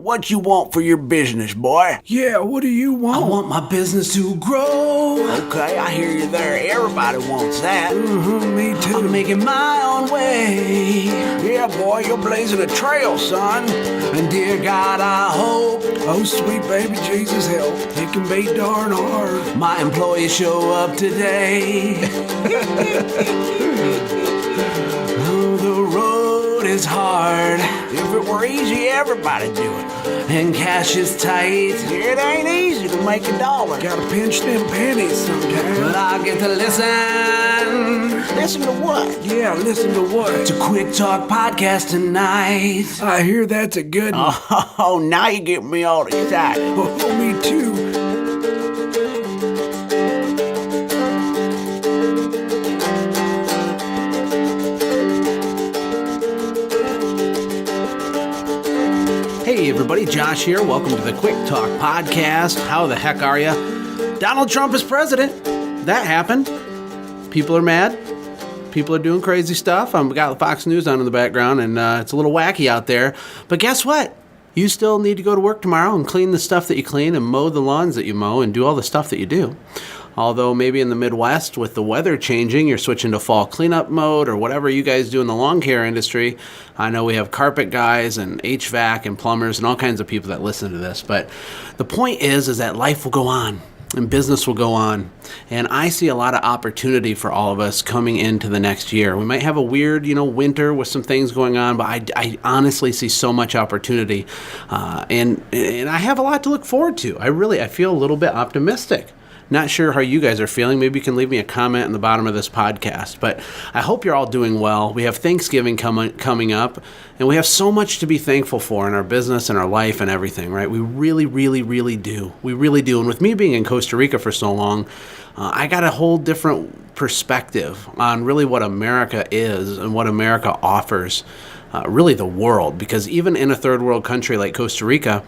what you want for your business, boy? Yeah, what do you want? I want my business to grow. Okay, I hear you there. Everybody wants that. Me too. I'm making my own way. Yeah, boy, you're blazing a trail, son. And dear God, I hope, Oh, sweet baby Jesus, help. It can be darn hard. my employees show up today. Oh, the road is hard. If it were easy, everybody'd do it. And cash is tight. It ain't easy to make a dollar. Gotta pinch them pennies sometimes. But I get to listen Listen to what? Yeah, listen to what? to Quick Talk Podcast tonight. I hear that's a good one. Oh, now you get me all excited. Oh, me too. Hey everybody, Josh here. Welcome to the Quick Talk Podcast. How the heck are you? Donald Trump is president. That happened. People are mad. People are doing crazy stuff. We got Fox News on in the background, and it's a little wacky out there. But guess what? You still need to go to work tomorrow and clean the stuff that you clean and mow the lawns that you mow and do all the stuff that you do. Although maybe in the Midwest, with the weather changing, you're switching to fall cleanup mode or whatever you guys do in the lawn care industry. I know we have carpet guys and HVAC and plumbers and all kinds of people that listen to this. But the point is that life will go on and business will go on. And I see a lot of opportunity for all of us coming into the next year. We might have a weird, winter with some things going on, but I honestly see so much opportunity. And I have a lot to look forward to. I feel a little bit optimistic. Not sure how you guys are feeling. Maybe you can leave me a comment in the bottom of this podcast. But I hope you're all doing well. We have Thanksgiving coming up, and we have so much to be thankful for in our business and our life and everything, right? We really, really, really do. We really do. And with me being in Costa Rica for so long, I got a whole different perspective on really what America is and what America offers. Really the world, because even in a third world country like Costa Rica,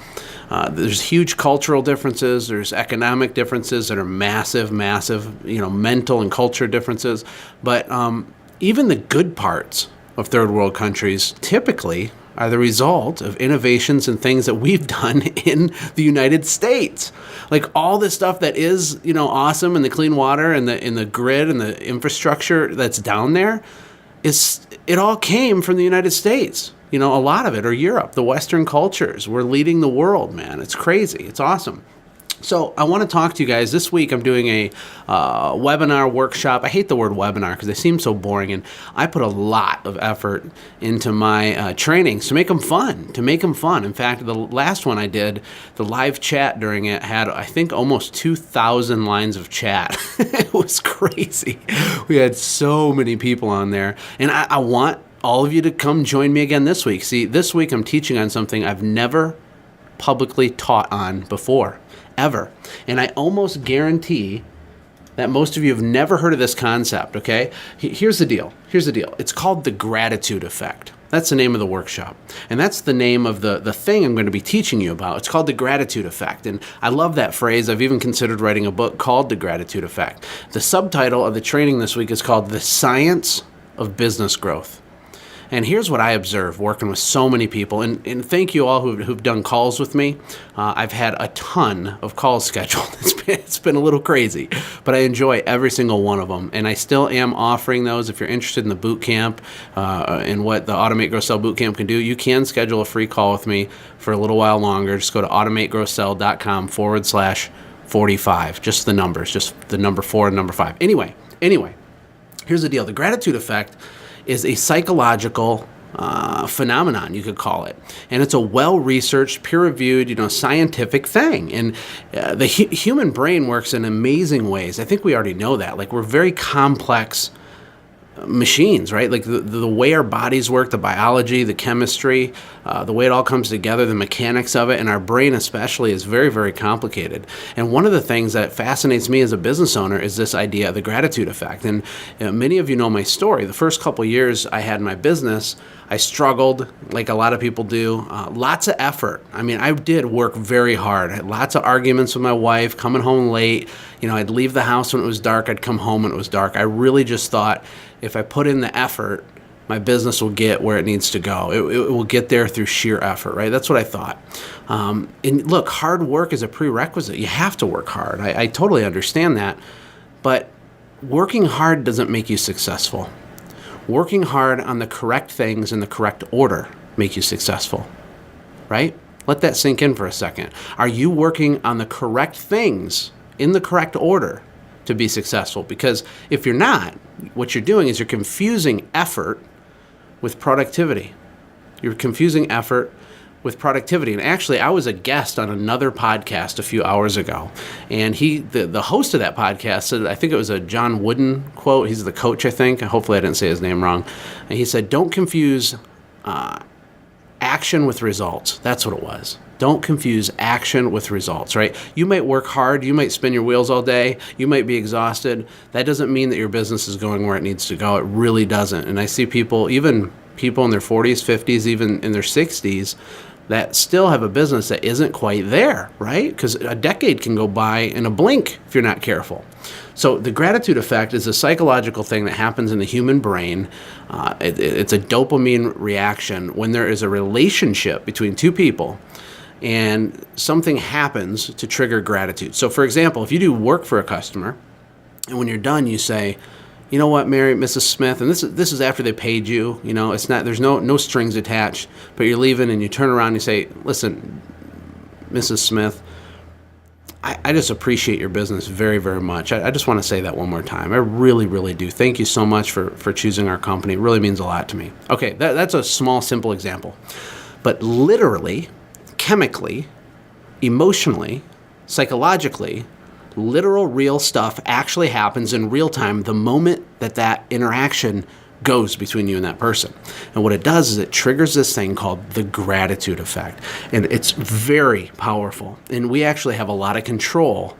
there's huge cultural differences, there's economic differences that are massive, mental and culture differences, but even the good parts of third world countries typically are the result of innovations and things that we've done in the United States. Like all this stuff that is, awesome, and the clean water and the grid and the infrastructure that's down there, it all came from the United States. A lot of it, or Europe, the Western cultures. We're leading the world, man. It's crazy. It's awesome. So I want to talk to you guys. This week I'm doing a webinar workshop. I hate the word webinar because they seem so boring, and I put a lot of effort into my trainings to make them fun. In fact, the last one I did, the live chat during it had, I think, almost 2,000 lines of chat. It was crazy. We had so many people on there, and I want all of you to come join me again this week. See, this week I'm teaching on something I've never publicly taught on before. Ever. And I almost guarantee that most of you have never heard of this concept, okay? Here's the deal. It's called the gratitude effect. That's the name of the workshop. And that's the name of the thing I'm going to be teaching you about. It's called the gratitude effect. And I love that phrase. I've even considered writing a book called The Gratitude Effect. The subtitle of the training this week is called The Science of Business Growth. And here's what I observe working with so many people. And thank you all who've done calls with me. I've had a ton of calls scheduled. It's been a little crazy, but I enjoy every single one of them. And I still am offering those. If you're interested in the boot camp and what the Automate, Grow, Sell boot camp can do, you can schedule a free call with me for a little while longer. Just go to automategrowsell.com/45. Just the numbers, just the number 4 and number 5. Anyway, here's the deal. The gratitude effect is a psychological phenomenon, you could call it. And it's a well-researched, peer-reviewed, scientific thing. And the human brain works in amazing ways. I think we already know that. Like, we're very complex machines, right? Like the way our bodies work, the biology, the chemistry, the way it all comes together, the mechanics of it, and our brain especially is very, very complicated. And one of the things that fascinates me as a business owner is this idea of the gratitude effect. And many of you know my story. The first couple of years I had my business, I struggled like a lot of people do. Lots of effort. I mean, I did work very hard. I had lots of arguments with my wife, coming home late. I'd leave the house when it was dark. I'd come home when it was dark. I really just thought if I put in the effort, my business will get where it needs to go. It will get there through sheer effort, right? That's what I thought. And look, hard work is a prerequisite. You have to work hard. I totally understand that. But working hard doesn't make you successful. Working hard on the correct things in the correct order make you successful, right? Let that sink in for a second. Are you working on the correct things in the correct order to be successful? Because if you're not, what you're doing is you're confusing effort with productivity. You're confusing effort with productivity. And actually, I was a guest on another podcast a few hours ago. And the host of that podcast said, I think it was a John Wooden quote. He's the coach, I think. Hopefully I didn't say his name wrong. And he said, don't confuse action with results. That's what it was. Don't confuse action with results, right? You might work hard. You might spin your wheels all day. You might be exhausted. That doesn't mean that your business is going where it needs to go. It really doesn't. And I see people, even people in their 40s, 50s, even in their 60s, that still have a business that isn't quite there, right? Because a decade can go by in a blink if you're not careful. So the gratitude effect is a psychological thing that happens in the human brain. It's a dopamine reaction when there is a relationship between two people and something happens to trigger gratitude. So for example, if you do work for a customer and when you're done, you say, you know what, Mary, Mrs. Smith, and this is after they paid you, it's not, there's no strings attached, but you're leaving and you turn around and you say, listen, Mrs. Smith, I just appreciate your business very, very much. I just want to say that one more time. I really, really do. Thank you so much for choosing our company. It really means a lot to me. Okay, that's a small, simple example. But literally, chemically, emotionally, psychologically, literal, real stuff actually happens in real time the moment that interaction goes between you and that person. And what it does is it triggers this thing called the gratitude effect. And it's very powerful. And we actually have a lot of control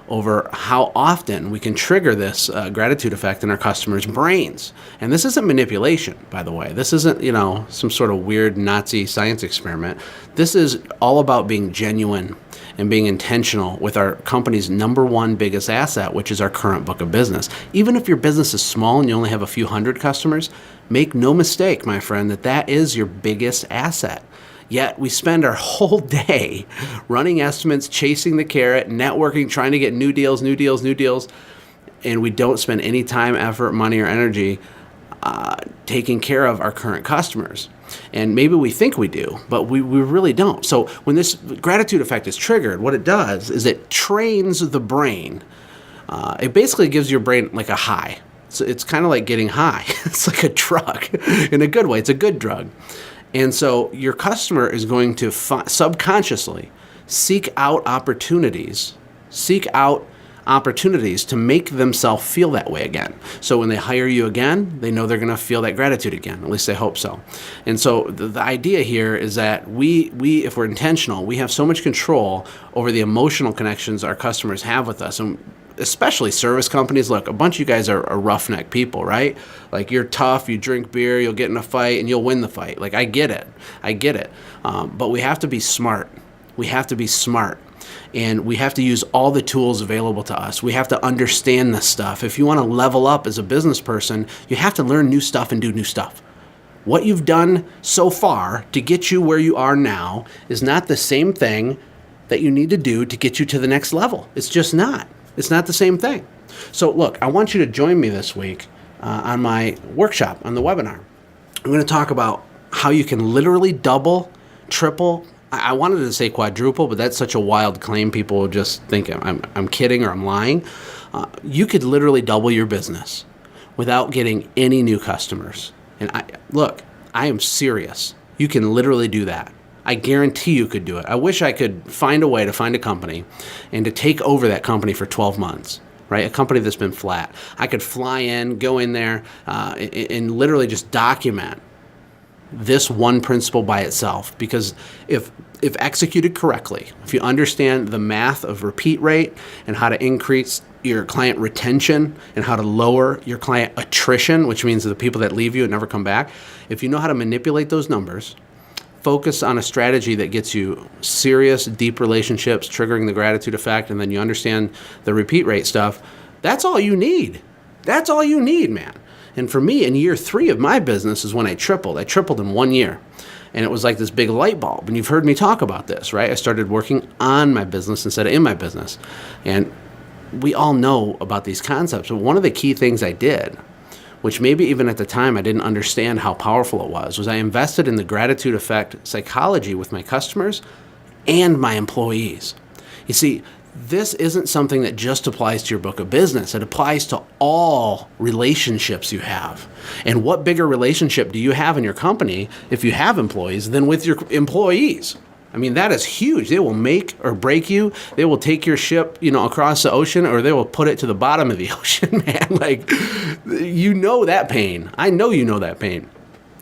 over how often we can trigger this gratitude effect in our customers' brains. And this isn't manipulation, by the way. This isn't, some sort of weird Nazi science experiment. This is all about being genuine and being intentional with our company's number one biggest asset, which is our current book of business. Even if your business is small and you only have a few hundred customers, make no mistake, my friend, that is your biggest asset. Yet we spend our whole day running estimates, chasing the carrot, networking, trying to get new deals, and we don't spend any time, effort, money, or energy taking care of our current customers. And maybe we think we do, but we really don't. So when this gratitude effect is triggered, what it does is it trains the brain. It basically gives your brain like a high. So it's kind of like getting high. It's like a drug in a good way. It's a good drug. And so your customer is going to subconsciously seek out opportunities to make themselves feel that way again. So when they hire you again, they know they're going to feel that gratitude again. At least they hope so. And so the idea here is that we, if we're intentional, we have so much control over the emotional connections our customers have with us. And especially service companies. Look, a bunch of you guys are roughneck people, right? Like, you're tough, you drink beer, you'll get in a fight, and you'll win the fight. Like, I get it. But we have to be smart. And we have to use all the tools available to us. We have to understand this stuff. If you want to level up as a business person, you have to learn new stuff and do new stuff. What you've done so far to get you where you are now is not the same thing that you need to do to get you to the next level. It's just not. It's not the same thing. So look, I want you to join me this week on my workshop, on the webinar. I'm going to talk about how you can literally double, triple. I wanted to say quadruple, but that's such a wild claim. People will just think I'm kidding or I'm lying. You could literally double your business without getting any new customers. And I am serious. You can literally do that. I guarantee you could do it. I wish I could find a way to find a company and to take over that company for 12 months, right? A company that's been flat. I could fly in, go in there, and literally just document this one principle by itself. Because if executed correctly, if you understand the math of repeat rate and how to increase your client retention and how to lower your client attrition, which means the people that leave you and never come back, if you know how to manipulate those numbers, focus on a strategy that gets you serious, deep relationships, triggering the gratitude effect, and then you understand the repeat rate stuff, that's all you need. That's all you need, man. And for me, in year 3 of my business is when I tripled. I tripled in 1 year. And it was like this big light bulb. And you've heard me talk about this, right? I started working on my business instead of in my business. And we all know about these concepts. But one of the key things I did, which maybe even at the time I didn't understand how powerful it was I invested in the gratitude effect psychology with my customers and my employees. You see, this isn't something that just applies to your book of business. It applies to all relationships you have. And what bigger relationship do you have in your company, if you have employees, than with your employees? I mean, that is huge. They will make or break you. They will take your ship, across the ocean, or they will put it to the bottom of the ocean, man. Like, you know that pain. I know you know that pain.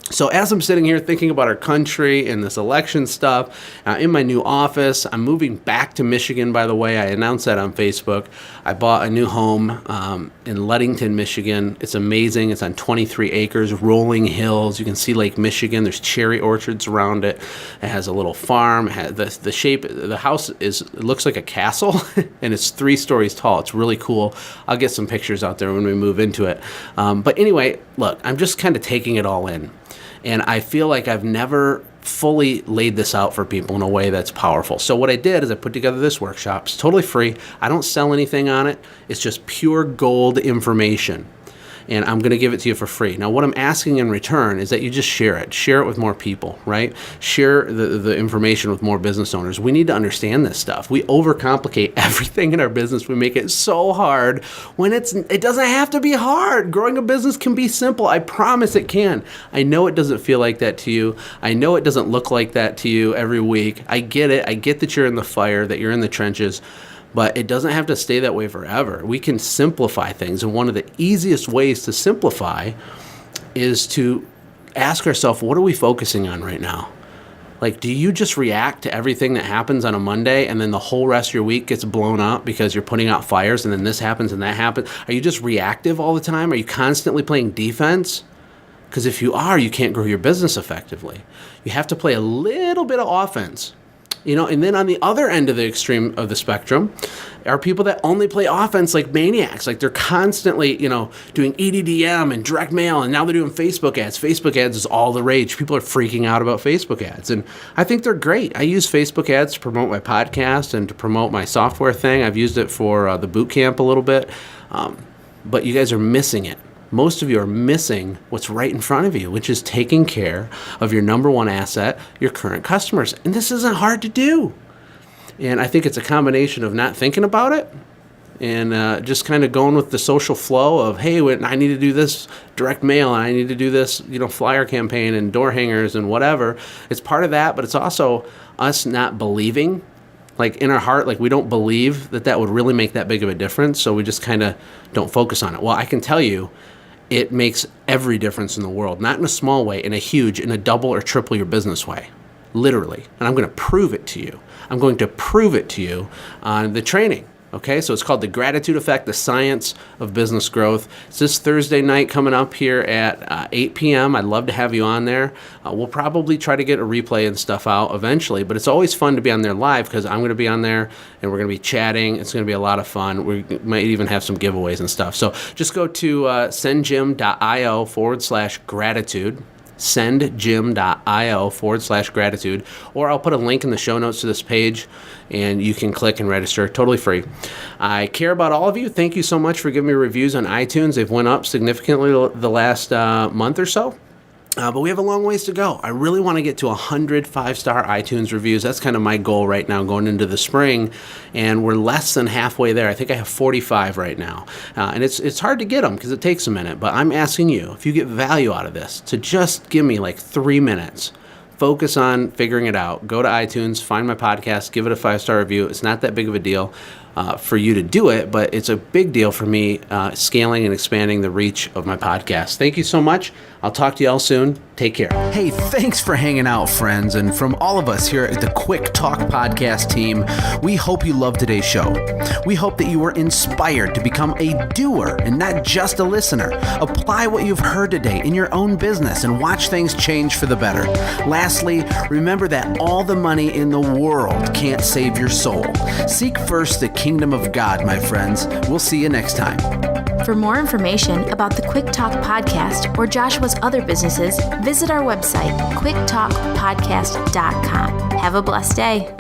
So as I'm sitting here thinking about our country and this election stuff, in my new office, I'm moving back to Michigan, by the way. I announced that on Facebook. I bought a new home in Ludington, Michigan. It's amazing. It's on 23 acres, rolling hills. You can see Lake Michigan. There's cherry orchards around it. It has a little farm. It has the shape, the house it looks like a castle, and it's 3 stories tall. It's really cool. I'll get some pictures out there when we move into it. But anyway, look, I'm just kind of taking it all in. And I feel like I've never fully laid this out for people in a way that's powerful. So what I did is I put together this workshop. It's totally free. I don't sell anything on it. It's just pure gold information. And I'm going to give it to you for free. Now, what I'm asking in return is that you just share it. Share it with more people, right? Share the information with more business owners. We need to understand this stuff. We overcomplicate everything in our business. We make it so hard when it doesn't have to be hard. Growing a business can be simple. I promise it can. I know it doesn't feel like that to you. I know it doesn't look like that to you every week. I get it. I get that you're in the fire, that you're in the trenches. But it doesn't have to stay that way forever. We can simplify things. And one of the easiest ways to simplify is to ask ourselves, what are we focusing on right now? Like, do you just react to everything that happens on a Monday and then the whole rest of your week gets blown up because you're putting out fires and then this happens and that happens? Are you just reactive all the time? Are you constantly playing defense? Because if you are, you can't grow your business effectively. You have to play a little bit of offense. And then on the other end of the extreme of the spectrum are people that only play offense like maniacs. Like they're constantly, doing EDDM and direct mail, and now they're doing Facebook ads. Facebook ads is all the rage. People are freaking out about Facebook ads, and I think they're great. I use Facebook ads to promote my podcast and to promote my software thing. I've used it for the boot camp a little bit, but you guys are missing it. Most of you are missing what's right in front of you, which is taking care of your number one asset, your current customers. And this isn't hard to do. And I think it's a combination of not thinking about it and just kind of going with the social flow of, hey, I need to do this direct mail, and I need to do this, flyer campaign and door hangers and whatever. It's part of that, but it's also us not believing. Like in our heart, like we don't believe that would really make that big of a difference. So we just kind of don't focus on it. Well, I can tell you, it makes every difference in the world, not in a small way, in a huge, in a double or triple your business way, literally. And I'm going to prove it to you. I'm going to prove it to you on the training. Okay, so it's called The Gratitude Effect, the Science of Business Growth. It's this Thursday night coming up here at 8 p.m. I'd love to have you on there. We'll probably try to get a replay and stuff out eventually, but it's always fun to be on there live because I'm going to be on there and we're going to be chatting. It's going to be a lot of fun. We might even have some giveaways and stuff. So just go to sendjim.io/gratitude. sendjim.io/gratitude, or I'll put a link in the show notes to this page and you can click and register totally free. I care about all of you. Thank you so much for giving me reviews on iTunes. They've went up significantly the last month or so. But we have a long ways to go. I really want to get to 100 5-star iTunes reviews. That's kind of my goal right now going into the spring, and we're less than halfway there. I think I have 45 right now, and it's hard to get them because it takes a minute, but I'm asking you, if you get value out of this, to just give me like 3 minutes. Focus on figuring it out. Go to iTunes, find my podcast, give it a 5-star review. It's not that big of a deal for you to do it, but it's a big deal for me scaling and expanding the reach of my podcast. Thank you so much. I'll talk to you all soon. Take care. Hey, thanks for hanging out, friends. And from all of us here at the Quick Talk Podcast team, we hope you loved today's show. We hope that you were inspired to become a doer and not just a listener. Apply what you've heard today in your own business and watch things change for the better. Lastly, remember that all the money in the world can't save your soul. Seek first the kingdom of God, my friends. We'll see you next time. For more information about the Quick Talk Podcast or Joshua's other businesses, visit our website, quicktalkpodcast.com. Have a blessed day.